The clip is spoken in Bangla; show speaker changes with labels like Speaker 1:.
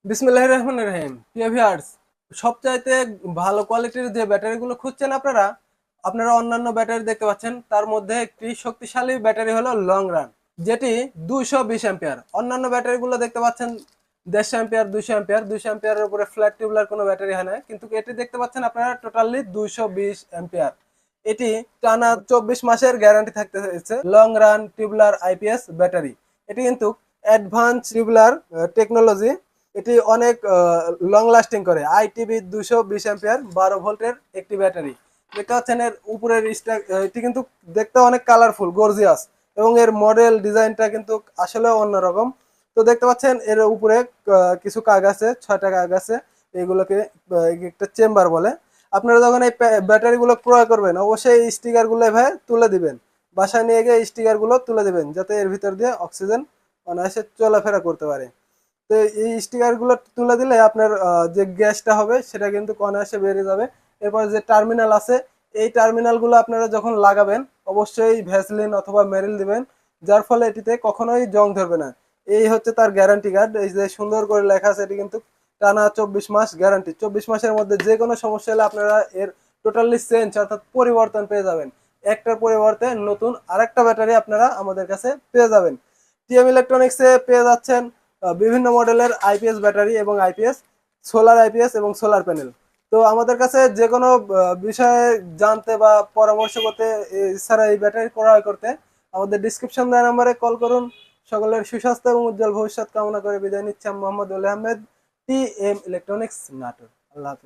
Speaker 1: বিসমিল্লাহির রহমানির রহিম। প্রিয় ভিউয়ার্স, সবচাইতে ভালো কোয়ালিটির যে ব্যাটারিগুলো খুঁজছেন আপনারা আপনারা অন্যান্য ব্যাটারি দেখতে পাচ্ছেন, তার মধ্যে একটি শক্তিশালী ব্যাটারি হলো লং রান, যেটি 220 অ্যাম্পিয়ার। অন্যান্য ব্যাটারিগুলো দেখতে পাচ্ছেন 150 অ্যাম্পিয়ার, 200 অ্যাম্পিয়ার, 200 অ্যাম্পিয়ারের উপরে ফ্ল্যাট টিউবলার কোনো ব্যাটারি হয় না, কিন্তু এটি দেখতে পাচ্ছেন আপনারা টোটালি 220 অ্যাম্পিয়ার। এটি টানা 24 মাসের গ্যারান্টি থাকতে হয়েছে long run tubular IPS battery. এটি কিন্তু অ্যাডভান্স টিউবলার টেকনোলজি। এটি অনেক লং লাস্টিং করে। আইটিবি 220 অ্যাম্পিয়ার 12 ভোল্টের একটি ব্যাটারি দেখতে পাচ্ছেন। এর উপরের এটি কিন্তু দেখতে অনেক কালারফুল গর্জিয়াস, এবং এর মডেল ডিজাইনটা কিন্তু আসলে অন্যরকম। তো দেখতে পাচ্ছেন এর উপরে কিছু কাগ আছে, 6টা কাগ আছে। এগুলোকে একটা চেম্বার বলে। আপনারা যখন এই ব্যাটারিগুলো ক্রয় করবেন অবশ্যই এই স্টিকারগুলো এভাবে তুলে দিবেন, বাসায় নিয়ে গিয়ে স্টিকারগুলো তুলে দিবেন, যাতে এর ভিতর দিয়ে অক্সিজেন অনায়াসে চলাফেরা করতে পারে। তো এই স্টিকার গুলো তুলে দিলে আপনার যে গ্যাসটা হবে সেটা কিন্তু অনায়াসে বেড়ে যাবে। এরপর যে টার্মিনাল আছে, এই টার্মিনাল গুলো আপনারা যখন লাগাবেন অবশ্যই ভ্যাসলিন অথবা মেরিল দিবেন, যার ফলে এটিতে কখনোই জং ধরবে না। এই হচ্ছে তার গ্যারান্টি কার্ড। এই যে সুন্দর করে লেখা আছে, এটি কিন্তু টানা 24 মাস গ্যারান্টি। 24 মাসের মধ্যে যে কোনো সমস্যা হলে আপনারা এর টোটালি চেঞ্জ অর্থাৎ পরিবর্তন পেয়ে যাবেন। একটার পরিবর্তে নতুন আরেকটা ব্যাটারি আপনারা আমাদের কাছে পেয়ে যাবেন। টিএম ইলেকট্রনিক্সে পেয়ে যাচ্ছেন বিভিন্ন মডেলের আইপিএস ব্যাটারি এবং আইপিএস সোলার, আইপিএস এবং সোলার প্যানেল। তো আমাদের কাছে যে কোনো বিষয়ে জানতে বা পরামর্শ করতে, এছাড়া এই ব্যাটারি ক্রয় করতে আমাদের ডিসক্রিপশন দেওয়া নাম্বারে কল করুন। সকলের সুস্বাস্থ্য এবং উজ্জ্বল ভবিষ্যৎ কামনা করে বিদায় নিচ্ছি আমি মোহাম্মদ আহমেদ, টিএম ইলেকট্রনিক্স নাটোর। আল্লাহ হাফিজ।